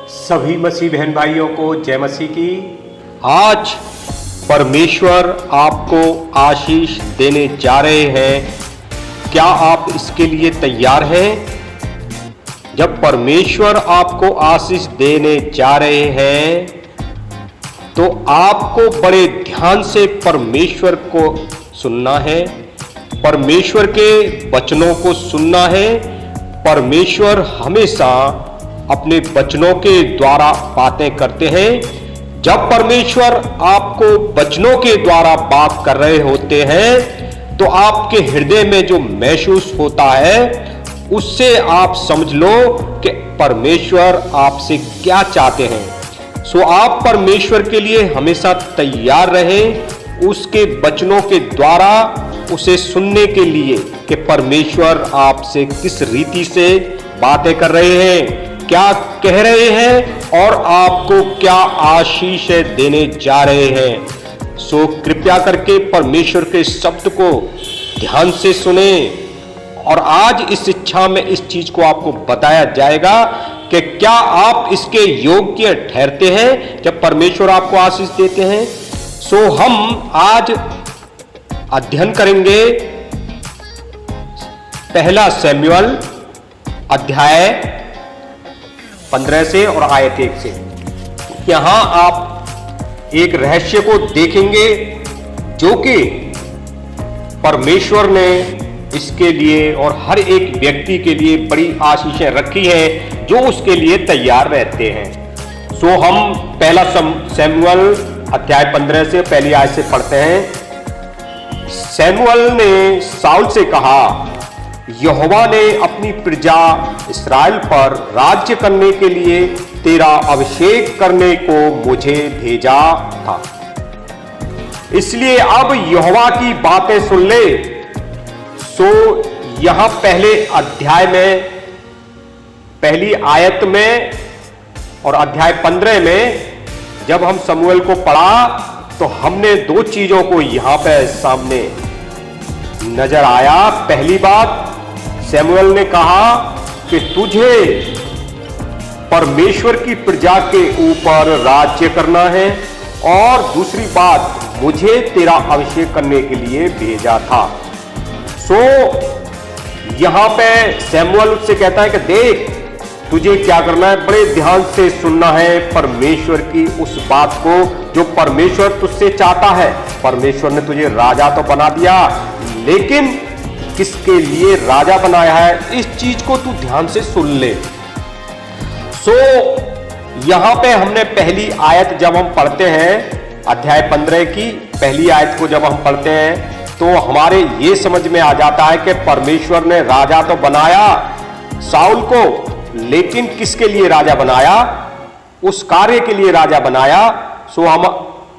सभी मसीह बहन भाइयों को जय मसीह की। आज परमेश्वर आपको आशीष देने जा रहे हैं। क्या आप इसके लिए तैयार हैं? जब परमेश्वर आपको आशीष देने जा रहे हैं तो आपको बड़े ध्यान से परमेश्वर को सुनना है, परमेश्वर के वचनों को सुनना है। परमेश्वर हमेशा अपने वचनों के द्वारा बातें करते हैं। जब परमेश्वर आपको वचनों के द्वारा बात कर रहे होते हैं तो आपके हृदय में जो महसूस होता है उससे आप समझ लो कि परमेश्वर आपसे क्या चाहते हैं। सो आप परमेश्वर के लिए हमेशा तैयार रहें, उसके वचनों के द्वारा उसे सुनने के लिए कि परमेश्वर आपसे किस रीति से बातें कर रहे हैं, क्या कह रहे हैं और आपको क्या आशीष देने जा रहे हैं। सो कृपया करके परमेश्वर के शब्द को ध्यान से सुने। और आज इस शिक्षा में इस चीज को आपको बताया जाएगा कि क्या आप इसके योग्य ठहरते हैं जब परमेश्वर आपको आशीष देते हैं। सो हम आज अध्ययन करेंगे पहला शमूएल अध्याय 15 से और आयत 1 से। यहां आप एक रहस्य को देखेंगे जो कि परमेश्वर ने इसके लिए और हर एक व्यक्ति के लिए बड़ी आशीषें रखी हैं जो उसके लिए तैयार रहते हैं। सो हम पहला शमूएल अध्याय 15 से पहली आयत से पढ़ते हैं। शमूएल ने शाऊल से कहा, यहोवा ने अपनी प्रजा इस्राएल पर राज्य करने के लिए तेरा अभिषेक करने को मुझे भेजा था, इसलिए अब यहोवा की बातें सुन ले। सो यहां पहले अध्याय में पहली आयत में और अध्याय 15 में जब हम शमूएल को पढ़ा तो हमने दो चीजों को यहां पे सामने नजर आया। पहली बात, शमूएल ने कहा कि तुझे परमेश्वर की प्रजा के ऊपर राज्य करना है, और दूसरी बात, मुझे तेरा अभिषेक करने के लिए भेजा था। सो यहां पे शमूएल उससे कहता है कि देख, तुझे क्या करना है, बड़े ध्यान से सुनना है परमेश्वर की उस बात को जो परमेश्वर तुझसे चाहता है। परमेश्वर ने तुझे राजा तो बना दिया, लेकिन किसके लिए राजा बनाया है, इस चीज को तू ध्यान से सुन ले। सो यहां पे हमने पहली आयत जब हम पढ़ते हैं, अध्याय 15 की पहली आयत को जब हम पढ़ते हैं तो हमारे ये समझ में आ जाता है कि परमेश्वर ने राजा तो बनाया शाऊल को, लेकिन किसके लिए राजा बनाया, उस कार्य के लिए राजा बनाया। सो हम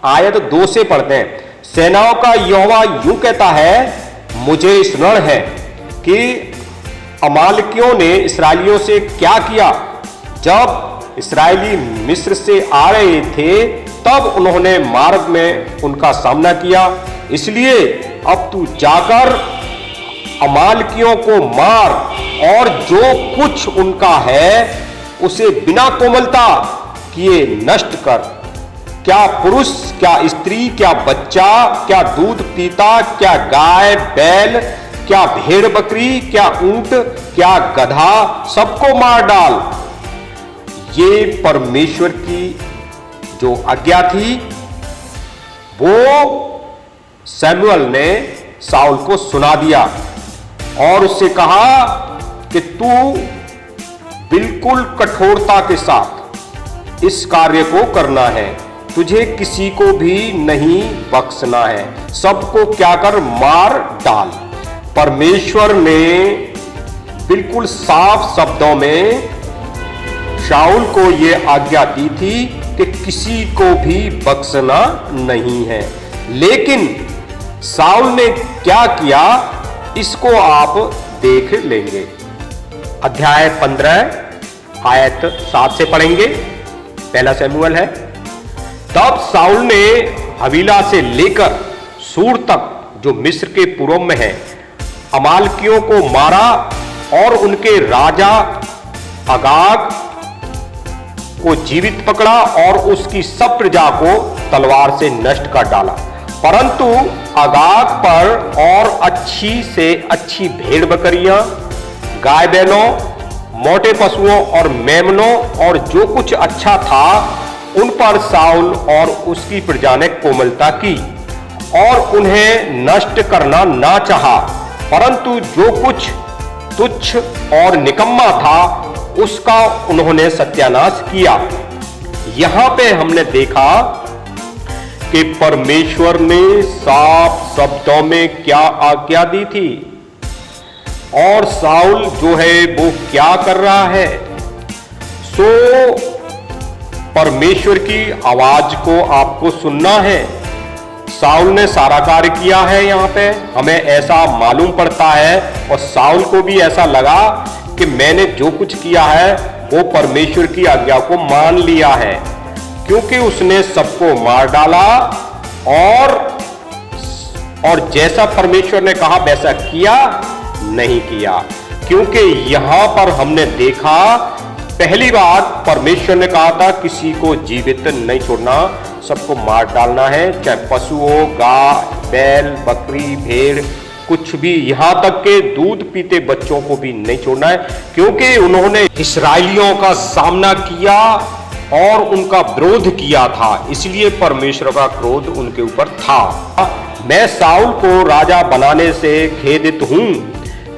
आयत 2 से पढ़ते हैं। सेनाओं का यहोवा यूं कहता है, मुझे स्मरण है कि अमालेकियों ने इसराइलियों से क्या किया। जब इसराइली मिस्र से आ रहे थे तब उन्होंने मार्ग में उनका सामना किया, इसलिए अब तू जाकर अमालेकियों को मार और जो कुछ उनका है उसे बिना कोमलता किए नष्ट कर। क्या पुरुष, क्या स्त्री, क्या बच्चा, क्या दूध पीता, क्या गाय बैल, क्या भेड़ बकरी, क्या ऊंट, क्या गधा, सबको मार डाल। ये परमेश्वर की जो आज्ञा थी वो शमूएल ने शाऊल को सुना दिया और उससे कहा कि तू बिल्कुल कठोरता के साथ इस कार्य को करना है, तुझे किसी को भी नहीं बख्शना है, सबको क्या कर, मार डाल। परमेश्वर ने बिल्कुल साफ शब्दों में शाऊल को यह आज्ञा दी थी कि किसी को भी बख्शना नहीं है, लेकिन शाऊल ने क्या किया इसको आप देख लेंगे। अध्याय 15 आयत 7 से पढ़ेंगे। पहला शमूएल है। तब शाऊल ने हवीला से लेकर सूर तक जो मिस्र के पूर्व में है अमालेकियों को मारा और उनके राजा अगाग को जीवित पकड़ा और उसकी सब प्रजा को तलवार से नष्ट कर डाला। परंतु अगाग पर और अच्छी से अच्छी भेड़ बकरियां, गाय बैलों, मोटे पशुओं और मेमनों और जो कुछ अच्छा था उन पर साउल और उसकी प्रजा ने कोमलता की और उन्हें नष्ट करना ना चाहा, परंतु जो कुछ तुच्छ और निकम्मा था उसका उन्होंने सत्यानाश किया। यहां पे हमने देखा कि परमेश्वर ने साफ शब्दों में क्या आज्ञा दी थी और साउल जो है वो क्या कर रहा है। सो परमेश्वर की आवाज को आपको सुनना है। साउल ने सारा कार्य किया है, यहां पे हमें ऐसा मालूम पड़ता है और साउल को भी ऐसा लगा कि मैंने जो कुछ किया है वो परमेश्वर की आज्ञा को मान लिया है, क्योंकि उसने सबको मार डाला और जैसा परमेश्वर ने कहा वैसा किया नहीं किया। क्योंकि यहां पर हमने देखा, पहली बात परमेश्वर ने कहा था किसी को जीवित नहीं छोड़ना, सबको मार डालना है, चाहे पशु हो, गाय बैल बकरी भेड़ कुछ भी, यहां तक के दूध पीते बच्चों को भी नहीं छोड़ना है, क्योंकि उन्होंने इस्राएलियों का सामना किया और उनका विरोध किया था, इसलिए परमेश्वर का क्रोध उनके ऊपर था। मैं साउल को राजा बनाने से खेदित हूं,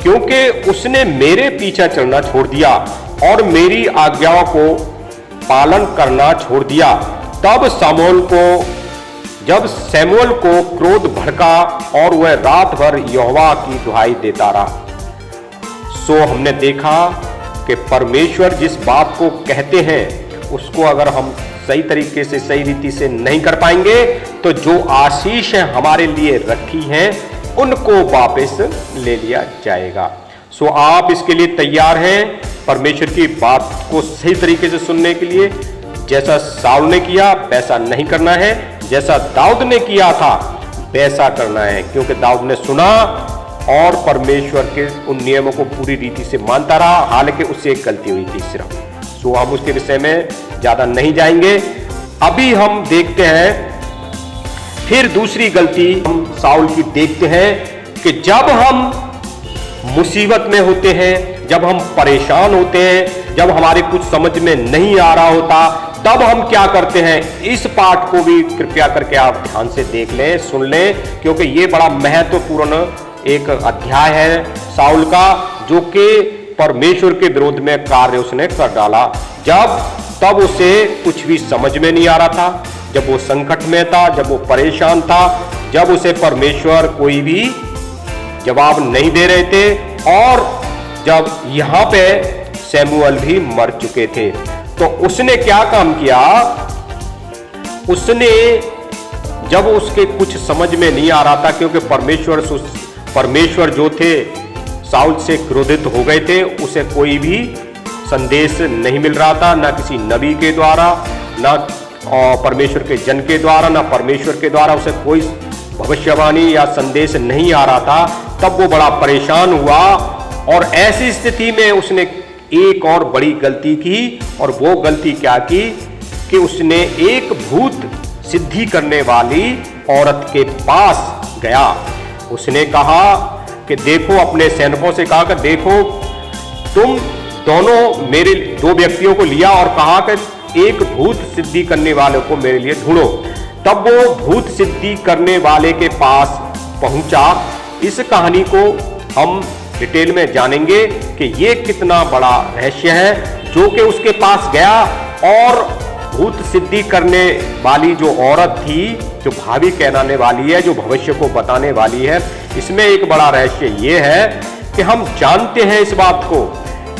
क्योंकि उसने मेरे पीछे चलना छोड़ दिया और मेरी आज्ञाओं को पालन करना छोड़ दिया। तब जब शमूएल को क्रोध भड़का और वह रात भर यहोवा की दुहाई देता रहा। सो हमने देखा कि परमेश्वर जिस बात को कहते हैं उसको अगर हम सही तरीके से सही रीति से नहीं कर पाएंगे तो जो आशीष है हमारे लिए रखी है उनको वापस ले लिया जाएगा। सो आप इसके लिए तैयार हैं परमेश्वर की बात को सही तरीके से सुनने के लिए। जैसा साउल ने किया वैसा नहीं करना है, जैसा दाऊद ने किया था वैसा करना है, क्योंकि दाऊद ने सुना और परमेश्वर के उन नियमों को पूरी रीति से मानता रहा, हालांकि उससे एक गलती हुई थी सिर्फ। सो हम उसके विषय में ज्यादा नहीं जाएंगे। अभी हम देखते हैं फिर दूसरी गलती हम साउल की देखते हैं कि जब हम मुसीबत में होते हैं, जब हम परेशान होते हैं, जब हमारे कुछ समझ में नहीं आ रहा होता, तब हम क्या करते हैं। इस पाठ को भी कृपया करके आप ध्यान से देख लें, सुन लें, क्योंकि ये बड़ा महत्वपूर्ण एक अध्याय है साउल का, जो कि परमेश्वर के विरोध में कार्य उसने कर डाला। तब उसे कुछ भी समझ में नहीं आ रहा था, जब वो संकट में था, जब वो परेशान था, जब उसे परमेश्वर कोई भी जवाब नहीं दे रहे थे, और जब यहां पे शमूएल भी मर चुके थे, तो उसने क्या काम किया। उसने जब उसके कुछ समझ में नहीं आ रहा था, क्योंकि परमेश्वर जो थे साउल से क्रोधित हो गए थे, उसे कोई भी संदेश नहीं मिल रहा था, ना किसी नबी के द्वारा, ना परमेश्वर के जन के द्वारा, ना परमेश्वर के द्वारा उसे कोई भविष्यवाणी या संदेश नहीं आ रहा था। तब वो बड़ा परेशान हुआ और ऐसी स्थिति में उसने एक और बड़ी गलती की। और वो गलती क्या की कि उसने एक भूत सिद्धि करने वाली औरत के पास गया। उसने कहा कि देखो, अपने सैनिकों से कहा कि देखो, तुम दोनों मेरे दो व्यक्तियों को लिया और कहा कि एक भूत सिद्धि करने वाले को मेरे लिए ढूंढो। तब वो भूत सिद्धि करने वाले के पास पहुंचा। इस कहानी को हम डिटेल में जानेंगे कि ये कितना बड़ा रहस्य है, जो कि उसके पास गया और भूत सिद्धि करने वाली जो औरत थी, जो भावी कहलाने वाली है, जो भविष्य को बताने वाली है, इसमें एक बड़ा रहस्य ये है कि हम जानते हैं इस बात को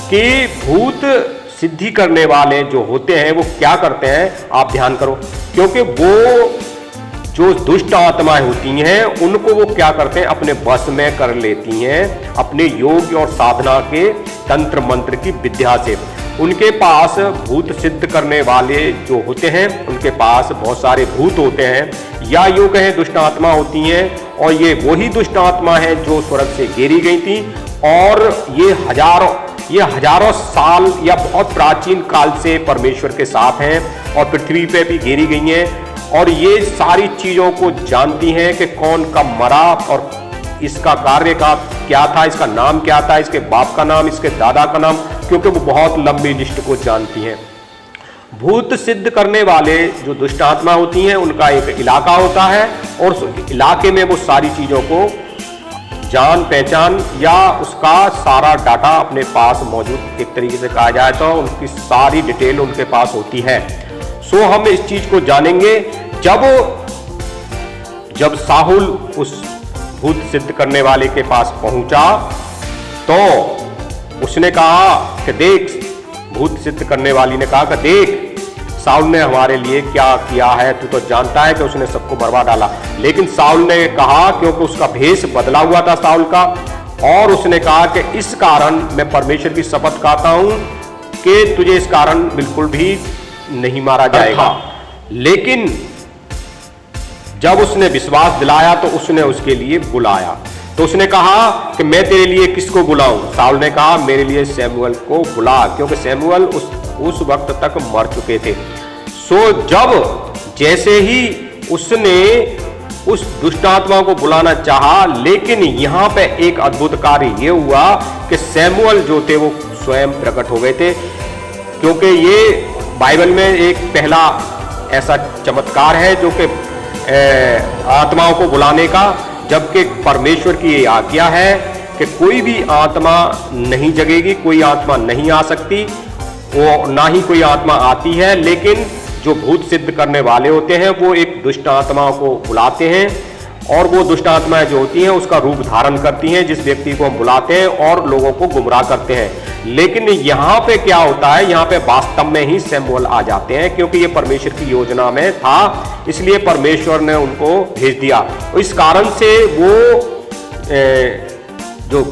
कि भूत सिद्धि करने वाले जो होते हैं वो क्या करते हैं। आप ध्यान करो, क्योंकि वो जो दुष्ट आत्माएं होती हैं उनको वो क्या करते हैं, अपने वश में कर लेती हैं, अपने योग और साधना के तंत्र मंत्र की विद्या से। उनके पास भूत सिद्ध करने वाले जो होते हैं, उनके पास बहुत सारे भूत होते हैं, या यूं कहें दुष्ट आत्मा होती हैं। और ये वही दुष्ट आत्मा है जो स्वर्ग से गिरी गई थी, और ये हजारों ये हजारों साल या बहुत प्राचीन काल से परमेश्वर के साथ हैं और पृथ्वी पे भी घेरी गई हैं और ये सारी चीजों को जानती हैं कि कौन कब मरा और इसका कार्य का क्या था, इसका नाम क्या था, इसके बाप का नाम, इसके दादा का नाम, क्योंकि वो बहुत लंबी लिस्ट को जानती हैं। भूत सिद्ध करने वाले जो दुष्ट आत्मा होती हैं उनका एक इलाका होता है और उस इलाके में वो सारी चीजों को जान पहचान या उसका सारा डाटा अपने पास मौजूद, एक तरीके से कहा जाए तो उनकी सारी डिटेल उनके पास होती है। सो हम इस चीज को जानेंगे जब साहुल उस भूत सिद्ध करने वाले के पास पहुंचा तो उसने कहा कि देख, भूत सिद्ध करने वाली ने कहा कि देख साउल ने हमारे लिए क्या किया है, तू तो जानता है कि उसने सबको मरवा डाला। लेकिन साउल ने कहा, क्योंकि उसका भेष बदला हुआ था साउल का, और उसने कहा कि इस कारण मैं परमेश्वर की शपथ खाता हूं कि तुझे इस कारण बिल्कुल भी नहीं मारा जाएगा। लेकिन जब उसने विश्वास दिलाया तो उसने उसके लिए बुलाया, तो उसने कहा कि मैं तेरे लिए किसको बुलाऊं? साउल ने कहा मेरे लिए सैमुअल को बुला, क्योंकि सैमुअल उस वक्त तक मर चुके थे। सो जब जैसे ही उसने उस दुष्ट आत्मा को बुलाना चाहा, लेकिन यहां पे एक अद्भुत कार्य ये हुआ कि सैमुअल जो थे वो स्वयं प्रकट हो गए थे, क्योंकि ये बाइबल में एक पहला ऐसा चमत्कार है जो कि आत्माओं को बुलाने का, जबकि परमेश्वर की ये आज्ञा है कि कोई भी आत्मा नहीं जगेगी, कोई आत्मा नहीं आ सकती, वो ना ही कोई आत्मा आती है। लेकिन जो भूत सिद्ध करने वाले होते हैं वो एक दुष्ट आत्माओं को बुलाते हैं और वो दुष्ट आत्माएं जो होती हैं उसका रूप धारण करती हैं जिस व्यक्ति को हम बुलाते हैं और लोगों को गुमराह करते हैं। लेकिन यहाँ पे क्या होता है, यहाँ पे वास्तव में ही सैमुअल आ जाते हैं, क्योंकि ये परमेश्वर की योजना में था, इसलिए परमेश्वर ने उनको भेज दिया। इस कारण से वो जो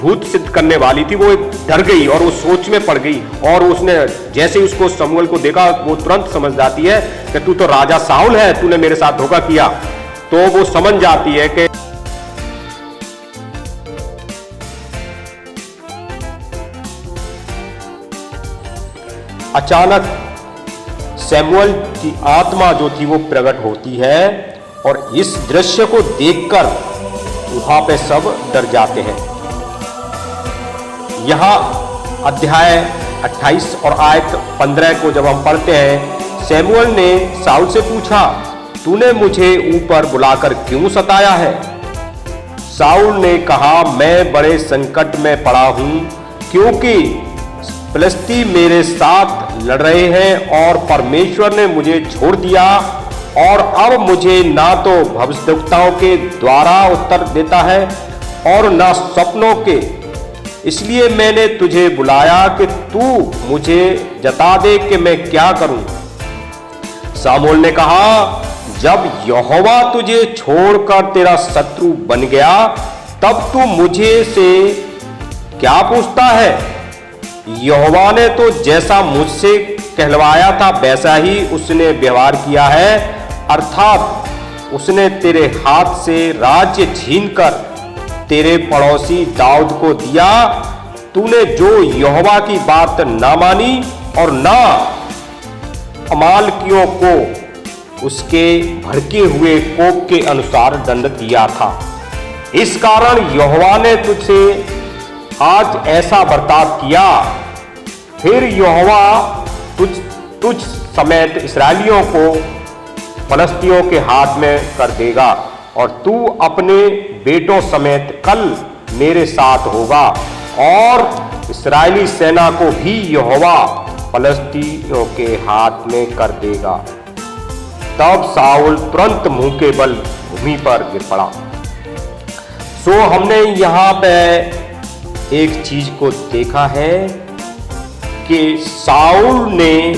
भूत सिद्ध करने वाली थी वो डर गई और वो सोच में पड़ गई, और उसने जैसे ही उसको शमूएल को देखा वो तुरंत समझ जाती है कि तू तो राजा साउल है, तूने मेरे साथ धोखा किया। तो वो समझ जाती है कि अचानक सैमुअल की आत्मा जो थी वो प्रकट होती है और इस दृश्य को देखकर वहां पे सब डर जाते हैं। यहां अध्याय 28 और आयत 15 को जब हम पढ़ते हैं, सैमुअल ने साउल से पूछा, तूने मुझे ऊपर बुलाकर क्यों सताया है? साउल ने कहा, मैं बड़े संकट में पड़ा हूं, क्योंकि फिलिस्ती मेरे साथ लड़ रहे हैं और परमेश्वर ने मुझे छोड़ दिया और अब मुझे ना तो भविष्यद्वक्ताओं के द्वारा उत्तर देता है और ना सपनों के। इसलिए मैंने तुझे बुलाया कि तू मुझे जता दे कि मैं क्या करूं। सामुएल ने कहा, जब यहोवा तुझे छोड़कर तेरा शत्रु बन गया तब तू मुझे से क्या पूछता है? यहोवा ने तो जैसा मुझसे कहलवाया था वैसा ही उसने व्यवहार किया है, अर्थात उसने तेरे हाथ से राज्य छीनकर तेरे पड़ोसी दाऊद को दिया। तूने जो यहोवा की बात ना मानी और ना अमालेकियों को उसके भड़के हुए कोप के अनुसार दंड दिया था, इस कारण यहोवा ने तुझसे आज ऐसा बर्ताव किया। फिर यहोवा तुझ समेत इसराइलियों को फलस्तियों के हाथ में कर देगा और तू अपने बेटों समेत कल मेरे साथ होगा और इस्राएली सेना को भी यहोवा फलस्तियों के हाथ में कर देगा। तब साउल तुरंत मुंह के बल भूमि पर गिर पड़ा। सो हमने यहां पे एक चीज को देखा है कि साउल ने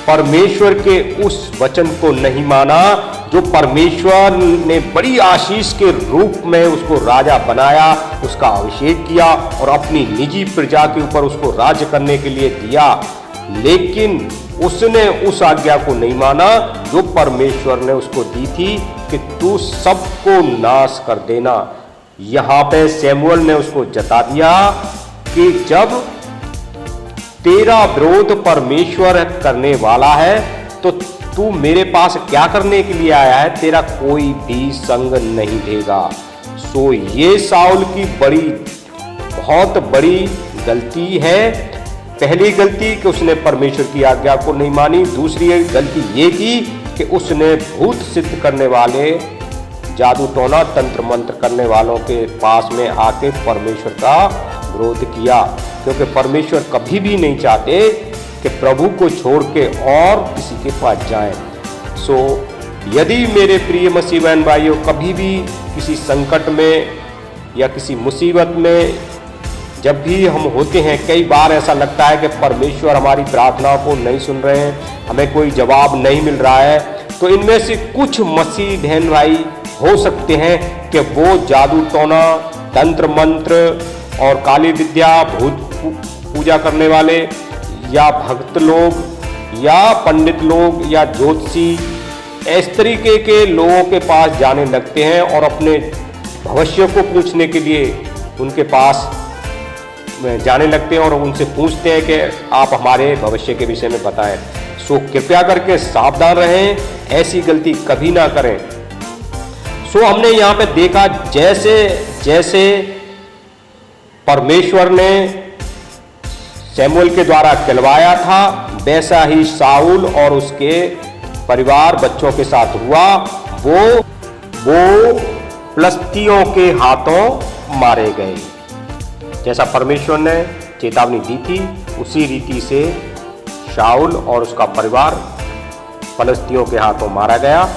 परमेश्वर के उस वचन को नहीं माना जो परमेश्वर ने बड़ी आशीष के रूप में उसको राजा बनाया, उसका अभिषेक किया और अपनी निजी प्रजा के ऊपर उसको राज्य करने के लिए दिया। लेकिन उसने उस आज्ञा को नहीं माना जो परमेश्वर ने उसको दी थी कि तू सबको नाश कर देना। यहाँ पे सैमुअल ने उसको जता दिया कि जब तेरा विरोध परमेश्वर करने वाला है तो तू मेरे पास क्या करने के लिए आया है? तेरा कोई भी संग नहीं देगा। सो ये शाऊल की बहुत बड़ी गलती है। पहली गलती कि उसने परमेश्वर की आज्ञा को नहीं मानी। दूसरी गलती ये की कि उसने भूत सिद्ध करने वाले, जादू टोना तंत्र मंत्र करने वालों के पास में आके परमेश्वर का विरोध किया, क्योंकि परमेश्वर कभी भी नहीं चाहते कि प्रभु को छोड़ के और किसी के पास जाएं। सो यदि मेरे प्रिय मसीह बहन भाइयों कभी भी किसी संकट में या किसी मुसीबत में जब भी हम होते हैं, कई बार ऐसा लगता है कि परमेश्वर हमारी प्रार्थनाओं को नहीं सुन रहे हैं, हमें कोई जवाब नहीं मिल रहा है, तो इनमें से कुछ मसीह बहन भाई हो सकते हैं कि वो जादू टोना तंत्र मंत्र और काली विद्या, भूत पूजा करने वाले या भक्त लोग या पंडित लोग या ज्योतिषी, इस तरीके के लोगों के पास जाने लगते हैं और अपने भविष्य को पूछने के लिए उनके पास जाने लगते हैं और उनसे पूछते हैं कि आप हमारे भविष्य के विषय में बताएं। सो कृपया करके सावधान रहें, ऐसी गलती कभी ना करें। सो हमने यहाँ पे देखा जैसे जैसे परमेश्वर ने शमूएल के द्वारा कहलवाया था, वैसा ही शाऊल और उसके परिवार बच्चों के साथ हुआ। वो फिलिस्तियों के हाथों मारे गए। जैसा परमेश्वर ने चेतावनी दी थी, उसी रीति से शाऊल और उसका परिवार फिलिस्तियों के हाथों मारा गया।